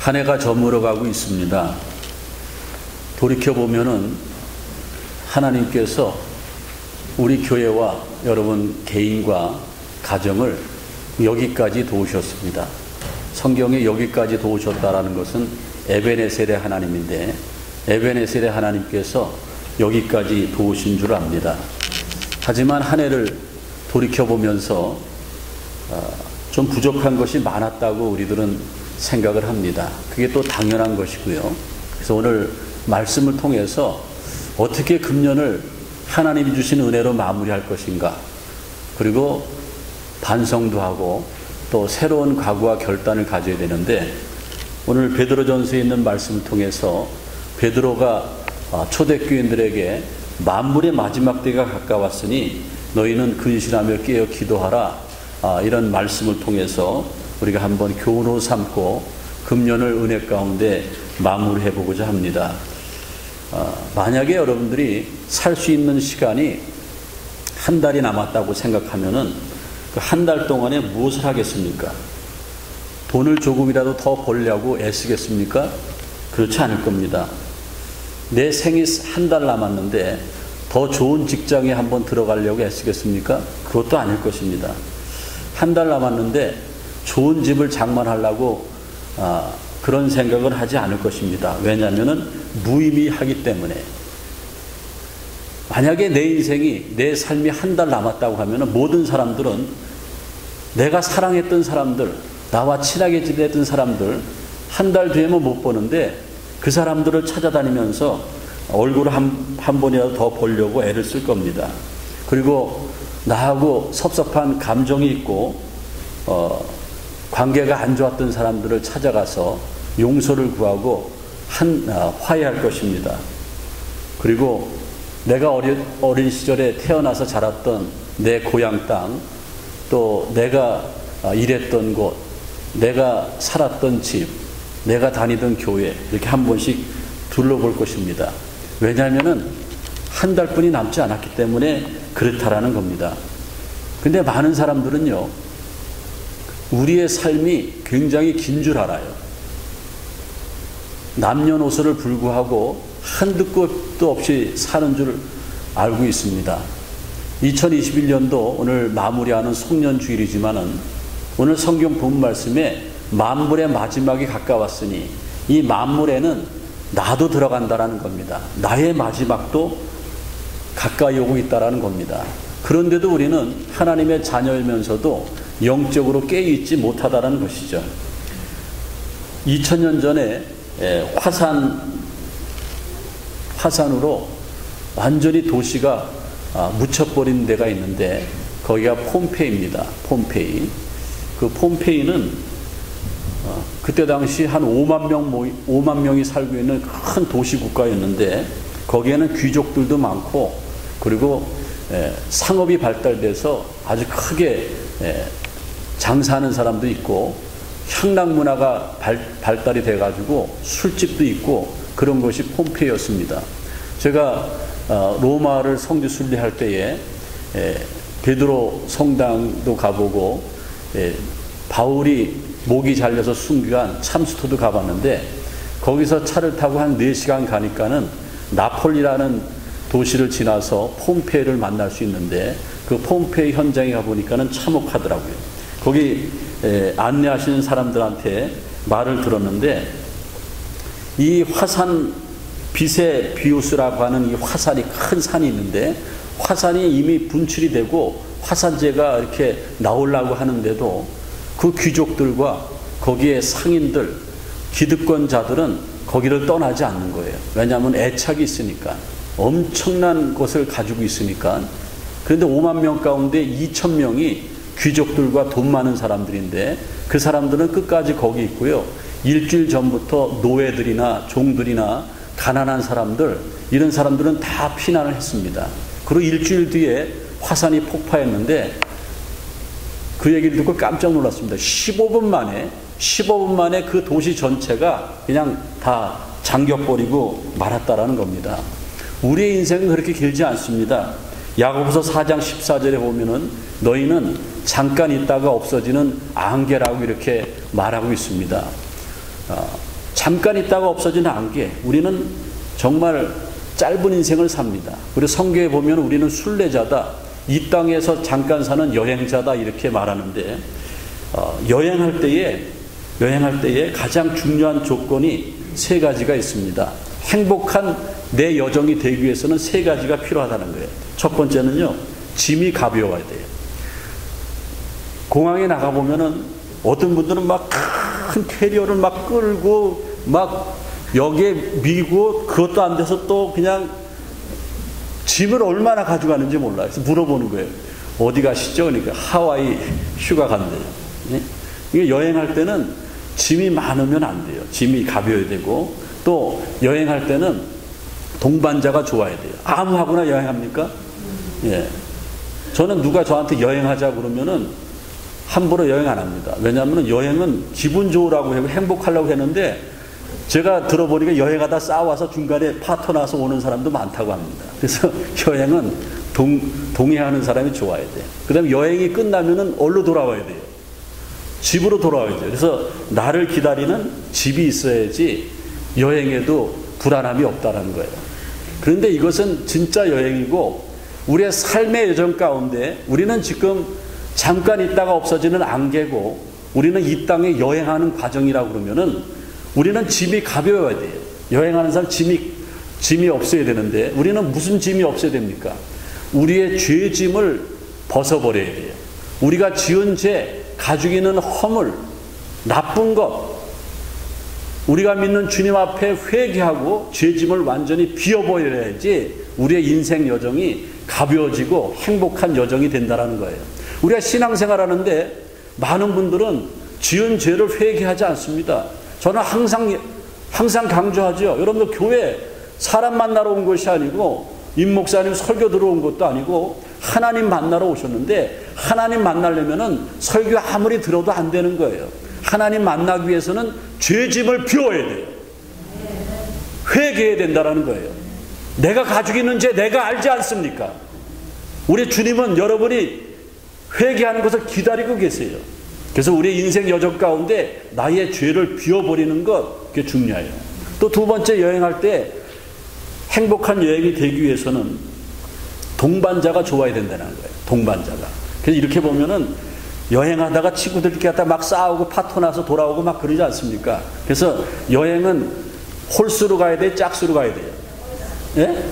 한 해가 저물어가고 있습니다. 돌이켜보면은 하나님께서 우리 교회와 여러분 개인과 가정을 여기까지 도우셨습니다. 성경에 여기까지 도우셨다라는 것은 에베네셀의 하나님인데, 에베네셀의 하나님께서 여기까지 도우신 줄 압니다. 하지만 한 해를 돌이켜보면서 좀 부족한 것이 많았다고 우리들은 생각을 합니다. 그게 또 당연한 것이고요. 그래서 오늘 말씀을 통해서 어떻게 금년을 하나님이 주신 은혜로 마무리할 것인가, 그리고 반성도 하고 또 새로운 각오와 결단을 가져야 되는데, 오늘 베드로전서에 있는 말씀을 통해서 베드로가 초대교인들에게 만물의 마지막 때가 가까웠으니 너희는 근신하며 깨어 기도하라, 이런 말씀을 통해서 우리가 한번 교훈으로 삼고 금년을 은혜 가운데 마무리해 보고자 합니다. 만약에 여러분들이 살 수 있는 시간이 한 달이 남았다고 생각하면은 그 한 달 동안에 무엇을 하겠습니까? 돈을 조금이라도 더 벌려고 애쓰겠습니까? 그렇지 않을 겁니다. 내 생이 한 달 남았는데 더 좋은 직장에 한번 들어가려고 애쓰겠습니까? 그것도 아닐 것입니다. 한 달 남았는데 좋은 집을 장만하려고 그런 생각은 하지 않을 것입니다. 왜냐하면 무의미하기 때문에. 만약에 내 인생이, 내 삶이 한 달 남았다고 하면 모든 사람들은 내가 사랑했던 사람들, 나와 친하게 지냈던 사람들 한 달 뒤에는 못 보는데 그 사람들을 찾아다니면서 얼굴을 한 번이라도 더 보려고 애를 쓸 겁니다. 그리고 나하고 섭섭한 감정이 있고 관계가 안 좋았던 사람들을 찾아가서 용서를 구하고 화해할 것입니다. 그리고 내가 어린 시절에 태어나서 자랐던 내 고향 땅, 또 내가 일했던 곳, 내가 살았던 집, 내가 다니던 교회, 이렇게 한 번씩 둘러볼 것입니다. 왜냐하면 한 달뿐이 남지 않았기 때문에 그렇다라는 겁니다. 근데 많은 사람들은요, 우리의 삶이 굉장히 긴 줄 알아요. 남녀노소를 불구하고 한두 끝도 없이 사는 줄 알고 있습니다. 2021년도 오늘 마무리하는 송년주일이지만은 오늘 성경 본 말씀에 만물의 마지막이 가까웠으니 이 만물에는 나도 들어간다라는 겁니다. 나의 마지막도 가까이 오고 있다라는 겁니다. 그런데도 우리는 하나님의 자녀이면서도 영적으로 깨어있지 못하다라는 것이죠. 2000년 전에 화산으로 완전히 도시가 묻혀버린 데가 있는데 거기가 폼페이입니다. 폼페이. 그 폼페이는 그때 당시 한 5만 명이 살고 있는 큰 도시 국가였는데 거기에는 귀족들도 많고, 그리고 상업이 발달돼서 아주 크게 장사하는 사람도 있고, 향락 문화가 발달이 돼가지고 술집도 있고 그런 것이 폼페이였습니다. 제가 로마를 성지 순례할 때에 베드로 성당도 가보고 바울이 목이 잘려서 순교한 참스토도 가봤는데 거기서 차를 타고 한 4시간 가니까는 나폴리라는 도시를 지나서 폼페이를 만날 수 있는데 그 폼페이 현장에 가보니까는 참혹하더라고요. 거기 안내하시는 사람들한테 말을 들었는데 이 화산 비세비우스라고 하는 이 화산이, 큰 산이 있는데 화산이 이미 분출이 되고 화산재가 이렇게 나오려고 하는데도 그 귀족들과 거기에 상인들, 기득권자들은 거기를 떠나지 않는 거예요. 왜냐하면 애착이 있으니까, 엄청난 것을 가지고 있으니까. 그런데 5만 명 가운데 2천 명이 귀족들과 돈 많은 사람들인데 그 사람들은 끝까지 거기 있고요. 일주일 전부터 노예들이나 종들이나 가난한 사람들, 이런 사람들은 다 피난을 했습니다. 그리고 일주일 뒤에 화산이 폭파했는데 그 얘기를 듣고 깜짝 놀랐습니다. 15분 만에 그 도시 전체가 그냥 다 잠겨버리고 말았다라는 겁니다. 우리의 인생은 그렇게 길지 않습니다. 야고보서 4장 14절에 보면은 너희는 잠깐 있다가 없어지는 안개라고 이렇게 말하고 있습니다. 잠깐 있다가 없어지는 안개. 우리는 정말 짧은 인생을 삽니다. 그리고 성경에 보면 우리는 순례자다, 이 땅에서 잠깐 사는 여행자다 이렇게 말하는데, 여행할 때에 가장 중요한 조건이 세 가지가 있습니다. 행복한 내 여정이 되기 위해서는 세 가지가 필요하다는 거예요. 첫 번째는요, 짐이 가벼워야 돼요. 공항에 나가보면은 어떤 분들은 막 큰 캐리어를 막 끌고 막 여기에 밀고, 그것도 안 돼서 또 그냥 짐을 얼마나 가져가는지 몰라요. 그래서 물어보는 거예요. 어디 가시죠? 그러니까 하와이 휴가 간대요. 이게 여행할 때는 짐이 많으면 안 돼요. 짐이 가벼워야 되고, 또 여행할 때는 동반자가 좋아야 돼요. 아무하고나 여행합니까? 예. 저는 누가 저한테 여행하자 그러면은 함부로 여행 안 합니다. 왜냐하면 여행은 기분 좋으라고 하고 행복하려고 했는데, 제가 들어보니까 여행하다 싸워서 중간에 파토나서 오는 사람도 많다고 합니다. 그래서 여행은 동행하는 사람이 좋아야 돼요. 그 다음에 여행이 끝나면은 어디로 돌아와야 돼요? 집으로 돌아와야 돼요. 그래서 나를 기다리는 집이 있어야지 여행에도 불안함이 없다는 거예요. 그런데 이것은 진짜 여행이고, 우리의 삶의 여정 가운데 우리는 지금 잠깐 있다가 없어지는 안개고, 우리는 이 땅에 여행하는 과정이라고 그러면은 우리는 짐이 가벼워야 돼요. 여행하는 사람 짐이 없어야 되는데, 우리는 무슨 짐이 없어야 됩니까? 우리의 죄 짐을 벗어버려야 돼요. 우리가 지은 죄, 가지고 있는 허물, 나쁜 것, 우리가 믿는 주님 앞에 회개하고 죄 짐을 완전히 비워버려야지 우리의 인생 여정이 가벼워지고 행복한 여정이 된다는 거예요. 우리가 신앙생활하는데 많은 분들은 지은 죄를 회개하지 않습니다. 저는 항상 강조하죠. 여러분들 교회 사람 만나러 온 것이 아니고, 임 목사님 설교 들어온 것도 아니고, 하나님 만나러 오셨는데, 하나님 만나려면은 설교 아무리 들어도 안 되는 거예요. 하나님 만나기 위해서는 죄짐을 비워야 돼요. 회개해야 된다는 거예요. 내가 가지고 있는 죄 내가 알지 않습니까? 우리 주님은 여러분이 회개하는 것을 기다리고 계세요. 그래서 우리 인생 여정 가운데 나의 죄를 비워버리는 것, 그게 중요해요. 또 두 번째, 여행할 때 행복한 여행이 되기 위해서는 동반자가 좋아야 된다는 거예요. 동반자가. 그래서 이렇게 보면은 여행하다가 친구들끼리 갖다 막 싸우고 파토나서 돌아오고 막 그러지 않습니까? 그래서 여행은 홀수로 가야 돼, 짝수로 가야 돼요. 예?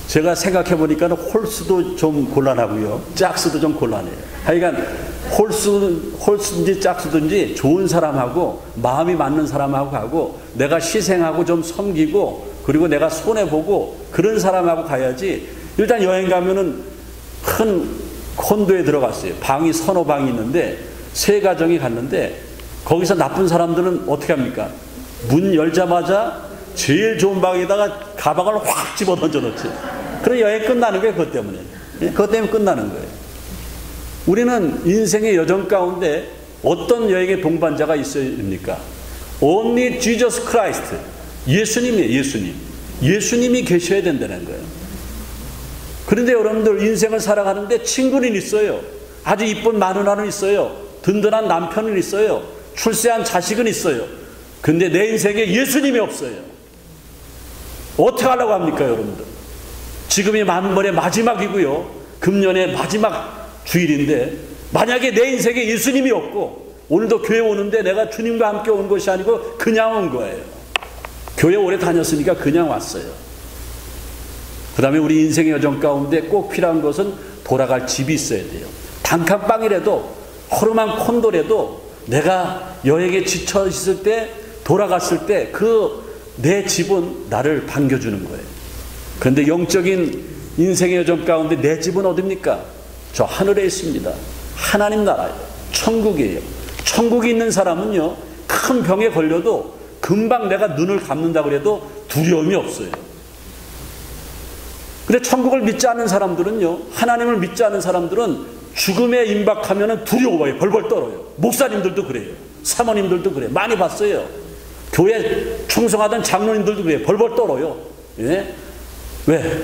제가 생각해 보니까 홀수도 좀 곤란하고요, 짝수도 좀 곤란해요. 하여간 홀수든지 짝수든지 좋은 사람하고 마음이 맞는 사람하고 가고, 내가 희생하고 좀 섬기고, 그리고 내가 손해보고 그런 사람하고 가야지. 일단 여행 가면은 큰 콘도에 들어갔어요. 방이 서너 방이 있는데 세 가정이 갔는데, 거기서 나쁜 사람들은 어떻게 합니까? 문 열자마자 제일 좋은 방에다가 가방을 확 집어 던져 놓지. 그럼 여행 끝나는 거예요. 그것 때문에. 그것 때문에 끝나는 거예요. 우리는 인생의 여정 가운데 어떤 여행의 동반자가 있어야 됩니까? Only Jesus Christ. 예수님이에요. 예수님이 계셔야 된다는 거예요. 그런데 여러분들 인생을 살아가는데 친구는 있어요. 아주 이쁜 마누라는 있어요. 든든한 남편은 있어요. 출세한 자식은 있어요. 근데 내 인생에 예수님이 없어요. 어떻게 하려고 합니까, 여러분들? 지금이 만번의 마지막이고요, 금년의 마지막 주일인데, 만약에 내 인생에 예수님이 없고, 오늘도 교회 오는데 내가 주님과 함께 온 것이 아니고 그냥 온 거예요. 교회 오래 다녔으니까 그냥 왔어요. 그 다음에 우리 인생의 여정 가운데 꼭 필요한 것은 돌아갈 집이 있어야 돼요. 단칸방이라도, 허름한 콘도라도 내가 여행에 지쳐 있을 때, 돌아갔을 때 내 집은 나를 반겨주는 거예요. 그런데 영적인 인생의 여정 가운데 내 집은 어딥니까? 저 하늘에 있습니다. 하나님 나라예요. 천국이에요. 천국에 있는 사람은요, 큰 병에 걸려도 금방 내가 눈을 감는다고 해도 두려움이 없어요. 근데 천국을 믿지 않는 사람들은요, 하나님을 믿지 않는 사람들은 죽음에 임박하면 두려워요. 벌벌 떨어요. 목사님들도 그래요. 사모님들도 그래요. 많이 봤어요. 교회 충성하던 장로님들도 그래요. 벌벌 떨어요. 예? 왜?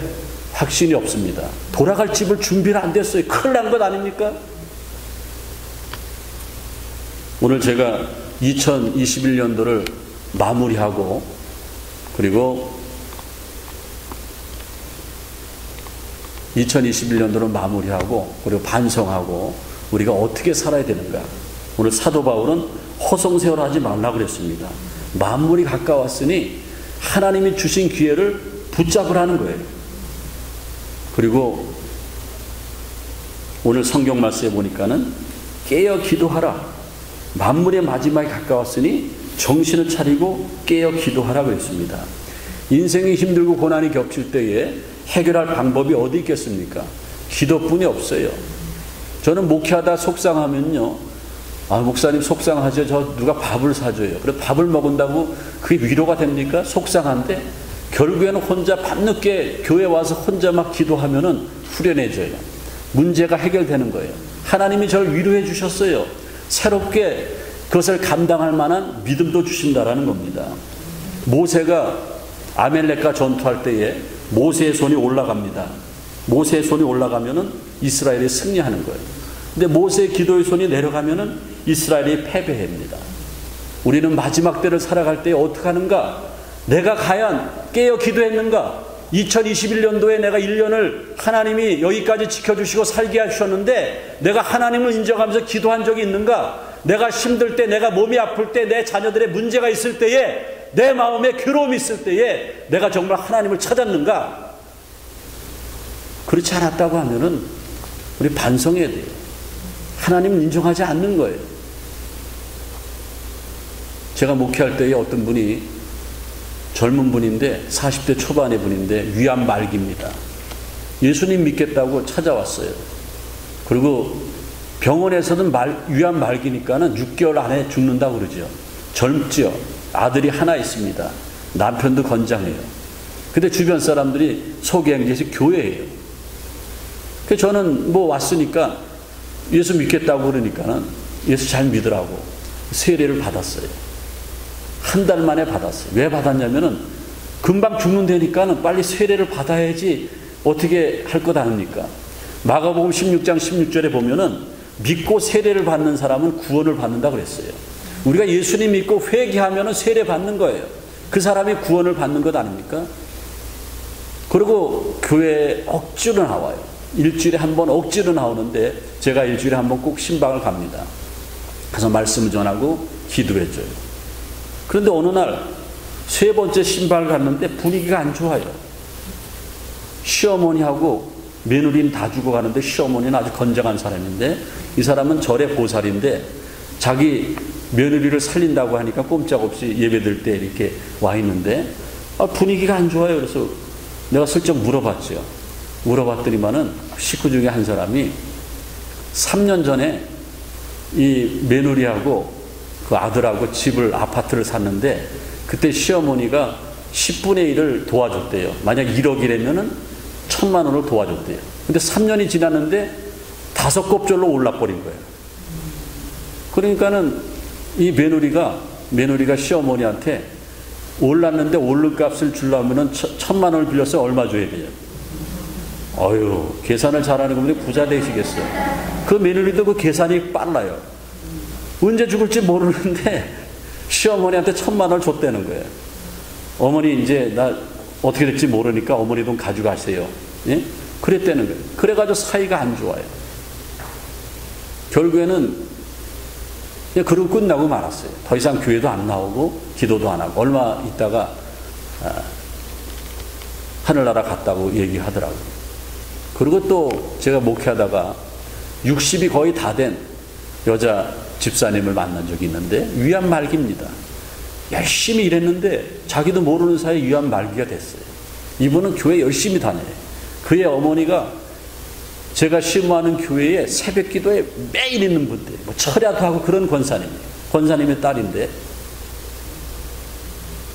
확신이 없습니다. 돌아갈 집을 준비를 안 됐어요. 큰일 난 것 아닙니까? 오늘 제가 2021년도를 마무리하고 그리고 2021년도를 마무리하고 그리고 반성하고 우리가 어떻게 살아야 되는가. 오늘 사도 바울은 허송세월 하지 말라 그랬습니다. 만물이 가까웠으니 하나님이 주신 기회를 붙잡으라는 거예요. 그리고 오늘 성경 말씀에 보니까는 깨어 기도하라. 만물의 마지막이 가까웠으니 정신을 차리고 깨어 기도하라 그랬습니다. 인생이 힘들고 고난이 겹칠 때에 해결할 방법이 어디 있겠습니까? 기도뿐이 없어요. 저는 목회하다 속상하면요, 목사님 속상하죠. 저 누가 밥을 사줘요. 그래 밥을 먹은다고 그게 위로가 됩니까? 속상한데 결국에는 혼자 밤늦게 교회 와서 혼자 막 기도하면은 후련해져요. 문제가 해결되는 거예요. 하나님이 저를 위로해 주셨어요. 새롭게 그것을 감당할 만한 믿음도 주신다라는 겁니다. 모세가 아멜렉과 전투할 때에 모세의 손이 올라갑니다. 모세의 손이 올라가면은 이스라엘이 승리하는 거예요. 근데 모세의 기도의 손이 내려가면은 이스라엘이 패배합니다. 우리는 마지막 때를 살아갈 때 어떻게 하는가? 내가 과연 깨어 기도했는가? 2021년도에 내가 1년을 하나님이 여기까지 지켜주시고 살게 하셨는데 내가 하나님을 인정하면서 기도한 적이 있는가? 내가 힘들 때, 내가 몸이 아플 때, 내 자녀들의 문제가 있을 때에, 내 마음에 괴로움이 있을 때에 내가 정말 하나님을 찾았는가? 그렇지 않았다고 하면은 우리 반성해야 돼요. 하나님을 인정하지 않는 거예요. 제가 목회할 때에 어떤 분이 젊은 분인데 40대 초반의 분인데 위암 말기입니다. 예수님 믿겠다고 찾아왔어요. 그리고 병원에서는 위암 말기니까는 6개월 안에 죽는다고 그러죠. 젊죠. 아들이 하나 있습니다. 남편도 건장해요. 근데 주변 사람들이 소개한 것이 교회예요. 그래서 저는 뭐 왔으니까 예수 믿겠다고 그러니까는 예수 잘 믿으라고 세례를 받았어요. 한 달 만에 받았어요. 왜 받았냐면은 금방 죽는다니까는 빨리 세례를 받아야지 어떻게 할 것 아닙니까? 마가복음 16장 16절에 보면은 믿고 세례를 받는 사람은 구원을 받는다고 그랬어요. 우리가 예수님 믿고 회개하면은 세례 받는 거예요. 그 사람이 구원을 받는 것 아닙니까? 그리고 교회에 억지로 나와요. 일주일에 한 번 억지로 나오는데 제가 일주일에 한 번 꼭 신방을 갑니다. 가서 말씀을 전하고 기도해줘요. 그런데 어느 날 세 번째 신방을 갔는데 분위기가 안 좋아요. 시어머니하고 며느리는 다 죽어가는데 시어머니는 아주 건장한 사람인데 이 사람은 절의 보살인데 자기 며느리를 살린다고 하니까 꼼짝없이 예배드릴 때 이렇게 와 있는데 분위기가 안 좋아요. 그래서 내가 슬쩍 물어봤죠. 물어봤더니만은 식구 중에 한 사람이 3년 전에 이 며느리하고 그 아들하고 아파트를 샀는데 그때 시어머니가 10분의 1을 도와줬대요. 만약 1억이라면은 1,000만 원을 도와줬대요. 근데 3년이 지났는데 5곱절로 올라버린 거예요. 그러니까는 이 며느리가 시어머니한테 올랐는데 오른 값을 주려면은 1,000만 원을 빌려서 얼마 줘야 돼요? 어휴, 계산을 잘하는 분이 부자 되시겠어요. 그 며느리도 그 계산이 빨라요. 언제 죽을지 모르는데 시어머니한테 1,000만 원을 줬다는 거예요. 어머니 이제 나 어떻게 될지 모르니까 어머니 돈 가져가세요. 예? 그랬다는 거예요. 그래가지고 사이가 안 좋아요. 결국에는 그러고 끝나고 말았어요. 더 이상 교회도 안 나오고 기도도 안 하고 얼마 있다가 하늘나라 갔다고 얘기하더라고요. 그리고 또 제가 목회하다가 60이 거의 다 된 여자 집사님을 만난 적이 있는데 위암 말기입니다. 열심히 일했는데 자기도 모르는 사이에 위암 말기가 됐어요. 이분은 교회 열심히 다녀요. 그의 어머니가 제가 심호하는 교회에 새벽 기도에 매일 있는 분들, 뭐 철야도 하고 그런 권사님이에요. 권사님의 딸인데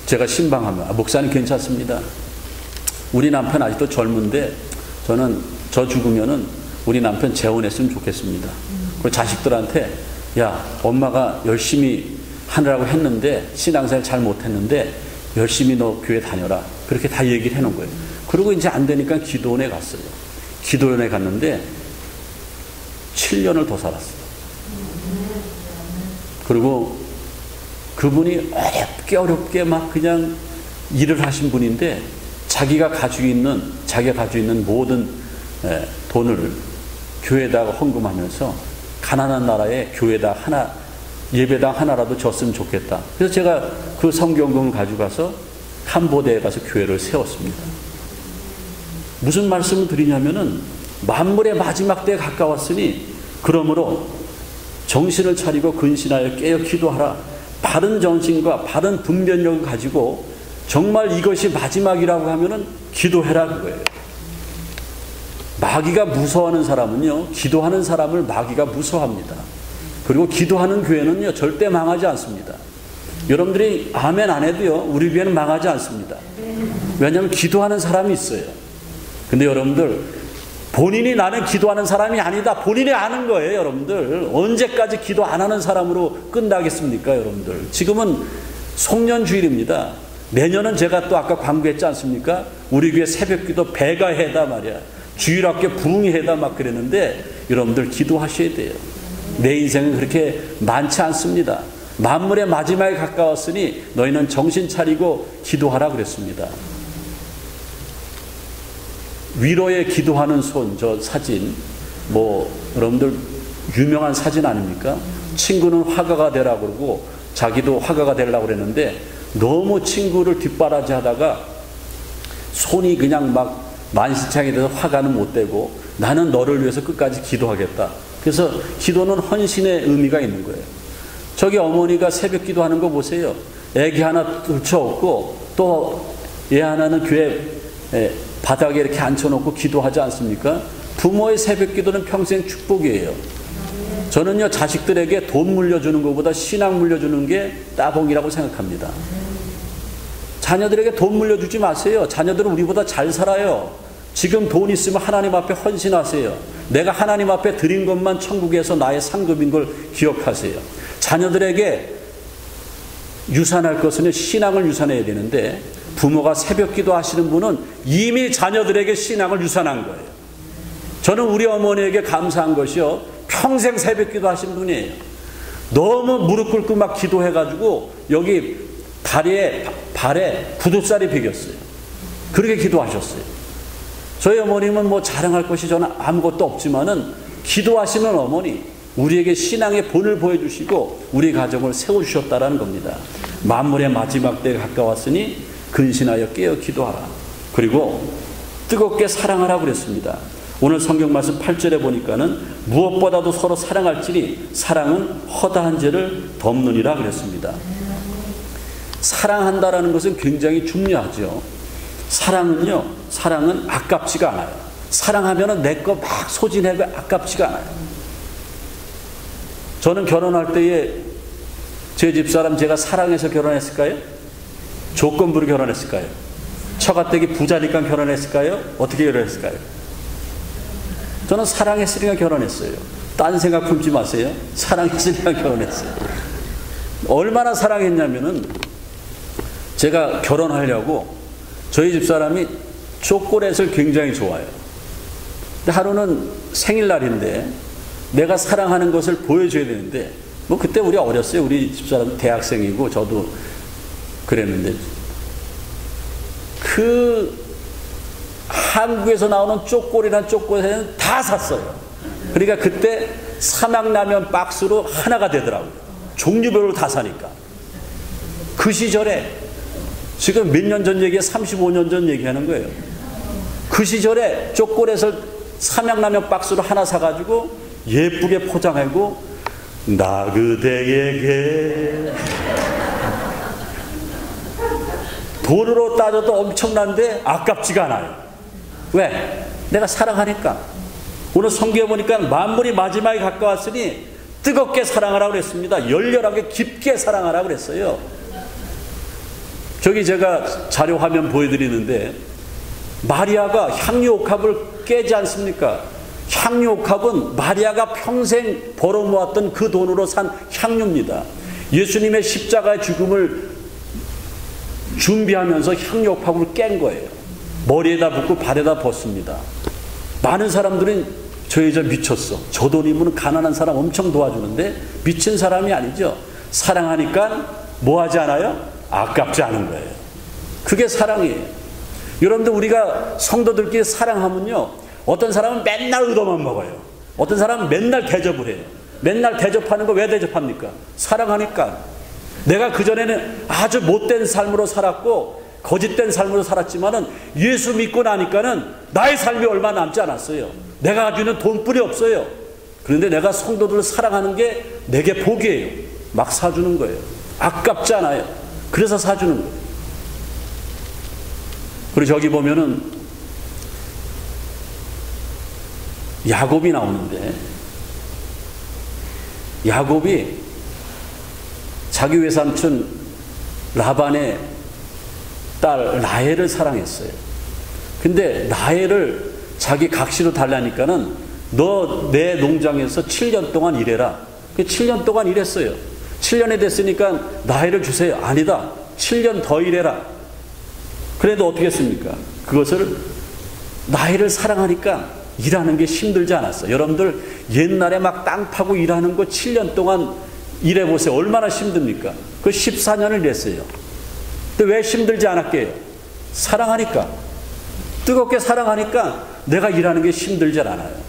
제가 신방하면 목사님 괜찮습니다. 우리 남편 아직도 젊은데 저는 저 죽으면은 우리 남편 재혼했으면 좋겠습니다. 그리고 자식들한테 야, 엄마가 열심히 하느라고 했는데 신앙생활 잘 못했는데 열심히 너 교회 다녀라. 그렇게 다 얘기를 해놓은 거예요. 그리고 이제 안 되니까 기도원에 갔어요. 기도원에 갔는데 7년을 더 살았어요. 그리고 그분이 어렵게 막 그냥 일을 하신 분인데 자기가 가지고 있는 모든 돈을 교회에다가 헌금하면서 가난한 나라에 교회당 하나, 예배당 하나라도 줬으면 좋겠다. 그래서 제가 그 성경금을 가져가서 캄보디아에 가서 교회를 세웠습니다. 무슨 말씀을 드리냐면은 만물의 마지막 때에 가까웠으니 그러므로 정신을 차리고 근신하여 깨어 기도하라. 바른 정신과 바른 분별력을 가지고 정말 이것이 마지막이라고 하면은 기도해라 그거예요. 마귀가 무서워하는 사람은요, 기도하는 사람을 마귀가 무서워합니다. 그리고 기도하는 교회는요, 절대 망하지 않습니다. 여러분들이 아멘 안 해도요, 우리 교회는 망하지 않습니다. 왜냐하면 기도하는 사람이 있어요. 근데 여러분들, 본인이 나는 기도하는 사람이 아니다. 본인이 아는 거예요, 여러분들. 언제까지 기도 안 하는 사람으로 끝나겠습니까, 여러분들. 지금은 송년주일입니다. 내년은 제가 또 아까 광고했지 않습니까? 우리 교회 새벽기도 배가 해다 말이야. 주일학교 부흥이 해다 막 그랬는데 여러분들 기도하셔야 돼요. 내 인생은 그렇게 많지 않습니다. 만물의 마지막에 가까웠으니 너희는 정신 차리고 기도하라 그랬습니다. 위로에 기도하는 손, 저 사진, 여러분들 유명한 사진 아닙니까? 친구는 화가가 되라고 그러고 자기도 화가가 되려고 그랬는데 너무 친구를 뒷바라지 하다가 손이 그냥 막 만신창이 돼서 화가는 못 되고 나는 너를 위해서 끝까지 기도하겠다. 그래서 기도는 헌신의 의미가 있는 거예요. 저기 어머니가 새벽 기도하는 거 보세요. 애기 하나 들쳐업고 또 얘 하나는 교회 바닥에 이렇게 앉혀놓고 기도하지 않습니까? 부모의 새벽 기도는 평생 축복이에요. 저는요, 자식들에게 돈 물려주는 것보다 신앙 물려주는 게 따봉이라고 생각합니다. 자녀들에게 돈 물려주지 마세요. 자녀들은 우리보다 잘 살아요. 지금 돈 있으면 하나님 앞에 헌신하세요. 내가 하나님 앞에 드린 것만 천국에서 나의 상급인 걸 기억하세요. 자녀들에게 유산할 것은 신앙을 유산해야 되는데 부모가 새벽 기도 하시는 분은 이미 자녀들에게 신앙을 유산한 거예요. 저는 우리 어머니에게 감사한 것이요, 평생 새벽 기도 하신 분이에요. 너무 무릎 꿇고 막 기도해가지고 여기 발에 구두살이 베겼어요. 그렇게 기도하셨어요. 저희 어머님은 자랑할 것이 저는 아무것도 없지만은 기도하시는 어머니, 우리에게 신앙의 본을 보여주시고 우리 가정을 세워주셨다라는 겁니다. 만물의 마지막 때가 가까웠으니 근신하여 깨어 기도하라. 그리고 뜨겁게 사랑하라 그랬습니다. 오늘 성경 말씀 8절에 보니까는 무엇보다도 서로 사랑할지니 사랑은 허다한 죄를 덮느니라 그랬습니다. 사랑한다라는 것은 굉장히 중요하죠. 사랑은 아깝지가 않아요. 사랑하면은 내 거 막 소진해도 아깝지가 않아요. 저는 결혼할 때에 제 집사람 제가 사랑해서 결혼했을까요? 조건부로 결혼했을까요? 처가댁이 부자니까 결혼했을까요? 어떻게 결혼했을까요? 저는 사랑했으니까 결혼했어요. 딴 생각 품지 마세요. 사랑했으니까 결혼했어요. 얼마나 사랑했냐면은 제가 결혼하려고 저희 집사람이 초콜릿을 굉장히 좋아해요. 근데 하루는 생일날인데 내가 사랑하는 것을 보여줘야 되는데 그때 우리 어렸어요. 우리 집사람 대학생이고 저도 그랬는데 한국에서 나오는 초콜릿은 다 샀어요. 그러니까 그때 삼양라면 박스로 하나가 되더라고요. 종류별로 다 사니까. 그 시절에 지금 몇 년 전 얘기에 35년 전 얘기하는 거예요. 그 시절에 초콜릿을 삼양라면 박스로 하나 사가지고 예쁘게 포장하고 나 그대에게 돈으로 따져도 엄청난데 아깝지가 않아요. 왜? 내가 사랑하니까. 오늘 성경에 보니까 만물이 마지막에 가까웠으니 뜨겁게 사랑하라고 그랬습니다. 열렬하게 깊게 사랑하라고 그랬어요. 저기 제가 자료 화면 보여드리는데 마리아가 향유옥합을 깨지 않습니까? 향유옥합은 마리아가 평생 벌어모았던 그 돈으로 산 향유입니다. 예수님의 십자가의 죽음을 준비하면서 향유옥합을 깬 거예요. 머리에다 붓고 발에다 벗습니다. 많은 사람들은 저 여자 미쳤어. 저 돈이면 가난한 사람 엄청 도와주는데 미친 사람이 아니죠. 사랑하니까 뭐 하지 않아요? 아깝지 않은 거예요. 그게 사랑이에요. 여러분들 우리가 성도들끼리 사랑하면요, 어떤 사람은 맨날 얻어만 먹어요. 어떤 사람은 맨날 대접을 해요. 맨날 대접하는 거 왜 대접합니까? 사랑하니까. 내가 그전에는 아주 못된 삶으로 살았고 거짓된 삶으로 살았지만은 예수 믿고 나니까는 나의 삶이 얼마 남지 않았어요. 내가 가지고 있는 돈뿐이 없어요. 그런데 내가 성도들을 사랑하는 게 내게 복이에요. 막 사주는 거예요. 아깝지 않아요. 그래서 사주는 거예요. 그리고 저기 보면은 야곱이 나오는데, 야곱이 자기 외삼촌 라반의 딸 라헬을 사랑했어요. 근데 라헬을 자기 각시로 달라니까는 너 내 농장에서 7년 동안 일해라. 7년 동안 일했어요. 7년이 됐으니까 라헬을 주세요. 아니다. 7년 더 일해라. 그래도 어떻게 했습니까? 그것을 라헬을 사랑하니까 일하는 게 힘들지 않았어요. 여러분들 옛날에 막 땅 파고 일하는 거 7년 동안 일해보세요. 얼마나 힘듭니까? 그 14년을 일했어요. 근데 왜 힘들지 않았게요? 사랑하니까. 뜨겁게 사랑하니까 내가 일하는 게 힘들지 않아요.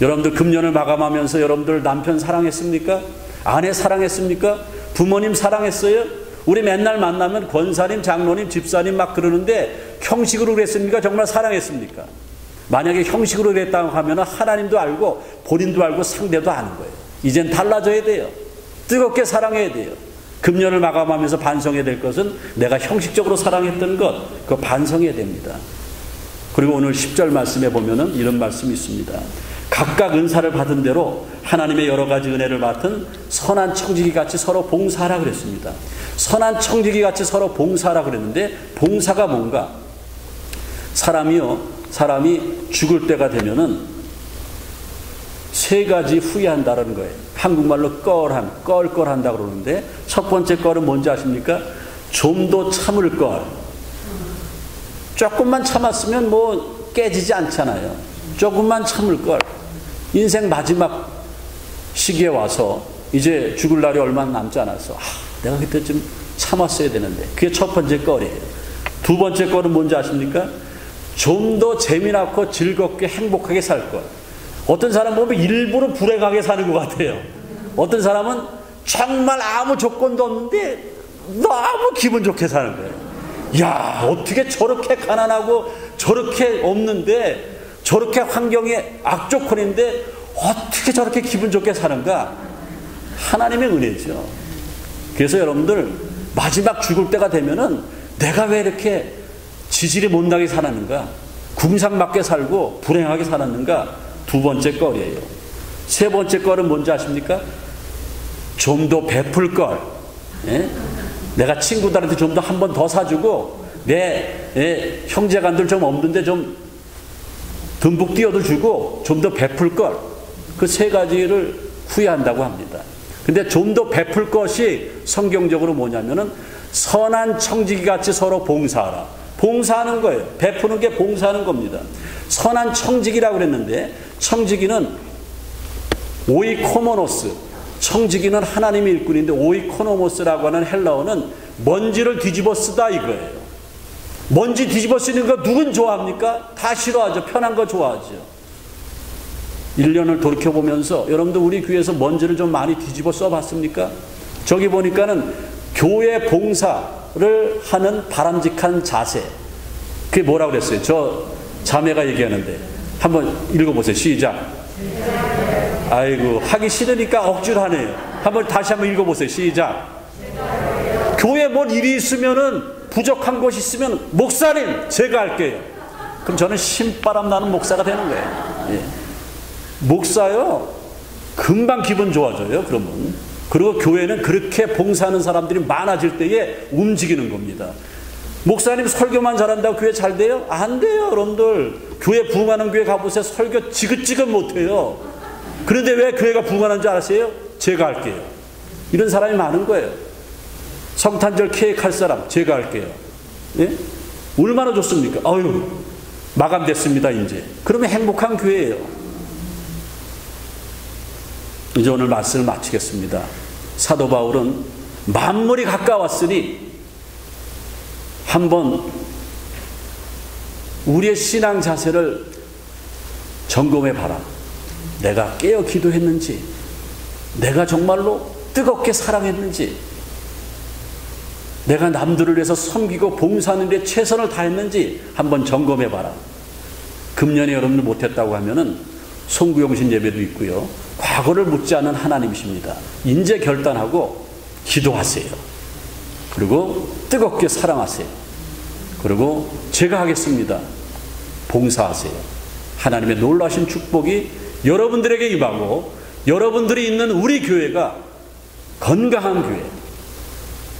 여러분들 금년을 마감하면서 여러분들 남편 사랑했습니까? 아내 사랑했습니까? 부모님 사랑했어요? 우리 맨날 만나면 권사님, 장로님, 집사님 막 그러는데 형식으로 그랬습니까? 정말 사랑했습니까? 만약에 형식으로 그랬다고 하면 하나님도 알고 본인도 알고 상대도 아는 거예요. 이젠 달라져야 돼요. 뜨겁게 사랑해야 돼요. 금년을 마감하면서 반성해야 될 것은 내가 형식적으로 사랑했던 것, 그거 반성해야 됩니다. 그리고 오늘 10절 말씀에 보면은 이런 말씀이 있습니다. 각각 은사를 받은 대로 하나님의 여러 가지 은혜를 맡은 선한 청지기 같이 서로 봉사하라 그랬습니다. 선한 청지기 같이 서로 봉사하라 그랬는데, 봉사가 뭔가? 사람이 죽을 때가 되면은 세 가지 후회한다는 거예요. 한국말로 껄껄한다 그러는데, 첫 번째 껄은 뭔지 아십니까? 좀 더 참을 걸. 조금만 참았으면 뭐 깨지지 않잖아요. 조금만 참을 걸. 인생 마지막 시기에 와서 이제 죽을 날이 얼마 남지 않아서 내가 그때쯤 참았어야 되는데, 그게 첫 번째 껄이에요. 두 번째 껄은 뭔지 아십니까? 좀 더 재미나고 즐겁게 행복하게 살 것. 어떤 사람 보면 일부러 불행하게 사는 것 같아요. 어떤 사람은 정말 아무 조건도 없는데 너무 기분 좋게 사는 거예요. 야, 어떻게 저렇게 가난하고 저렇게 없는데, 저렇게 환경이 악조건인데 어떻게 저렇게 기분 좋게 사는가? 하나님의 은혜죠. 그래서 여러분들 마지막 죽을 때가 되면은 내가 왜 이렇게 지질이 못나게 살았는가? 궁상맞게 살고 불행하게 살았는가? 두 번째 껄이에요. 세 번째 껄은 뭔지 아십니까? 좀 더 베풀 걸. 예? 내가 친구들한테 좀 더 한 번 더 사주고, 내 형제간들 좀 없는데 좀 듬뿍 띄어도 주고 좀 더 베풀 걸. 그 세 가지를 후회한다고 합니다. 근데 좀 더 베풀 것이 성경적으로 뭐냐면은 선한 청지기 같이 서로 봉사하라. 봉사하는 거예요. 베푸는 게 봉사하는 겁니다. 선한 청지기라고 그랬는데, 청지기는 오이코모노스, 청지기는 하나님의 일꾼인데, 오이코노모스라고 하는 헬라어는 먼지를 뒤집어 쓰다 이거예요. 먼지 뒤집어 쓰는 거 누군 좋아합니까? 다 싫어하죠. 편한 거 좋아하죠. 1년을 돌이켜보면서 여러분들 우리 교회에서 먼지를 좀 많이 뒤집어 써봤습니까? 저기 보니까는 교회 봉사를 하는 바람직한 자세, 그게 뭐라고 그랬어요? 저 자매가 얘기하는데 한번 읽어보세요. 시작. 아이고, 하기 싫으니까 억지로 하네요. 다시 한번 읽어보세요. 시작. 교회에 뭔 일이 있으면은, 부족한 것이 있으면 목사님 제가 할게요. 그럼 저는 신바람 나는 목사가 되는 거예요. 예. 목사요, 금방 기분 좋아져요. 그러면. 그리고 교회는 그렇게 봉사하는 사람들이 많아질 때에 움직이는 겁니다. 목사님 설교만 잘한다고 교회 잘 돼요? 안 돼요. 여러분들 교회 부흥하는 교회 가보세요. 설교 지긋지긋 못해요. 그런데 왜 교회가 부흥하는 줄 아세요? 제가 할게요. 이런 사람이 많은 거예요. 성탄절 케이크 할 사람 제가 할게요. 예? 얼마나 좋습니까? 아유, 마감됐습니다 이제. 그러면 행복한 교회예요. 이제 오늘 말씀을 마치겠습니다. 사도 바울은 만물이 가까웠으니 한번 우리의 신앙 자세를 점검해 봐라. 내가 깨어 기도했는지, 내가 정말로 뜨겁게 사랑했는지, 내가 남들을 위해서 섬기고 봉사하는 데 최선을 다했는지 한번 점검해 봐라. 금년에 여러분들 못했다고 하면은 송구영신 예배도 있고요. 과거를 묻지 않은 하나님이십니다. 이제 결단하고 기도하세요. 그리고 뜨겁게 사랑하세요. 그리고 제가 하겠습니다. 봉사하세요. 하나님의 놀라신 축복이 여러분들에게 임하고 여러분들이 있는 우리 교회가 건강한 교회,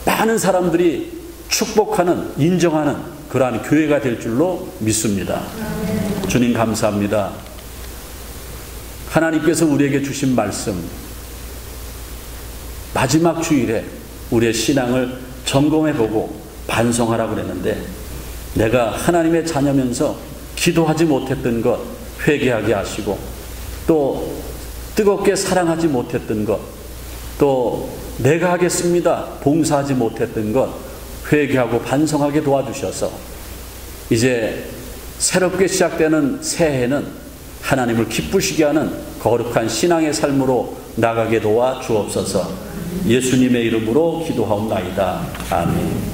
많은 사람들이 축복하는, 인정하는 그러한 교회가 될 줄로 믿습니다. 주님 감사합니다. 하나님께서 우리에게 주신 말씀, 마지막 주일에 우리의 신앙을 점검해보고 반성하라고 그랬는데, 내가 하나님의 자녀면서 기도하지 못했던 것 회개하게 하시고, 또 뜨겁게 사랑하지 못했던 것, 또 내가 하겠습니다 봉사하지 못했던 것 회개하고 반성하게 도와주셔서 이제 새롭게 시작되는 새해는 하나님을 기쁘시게 하는 거룩한 신앙의 삶으로 나가게 도와 주옵소서. 예수님의 이름으로 기도하옵나이다. 아멘.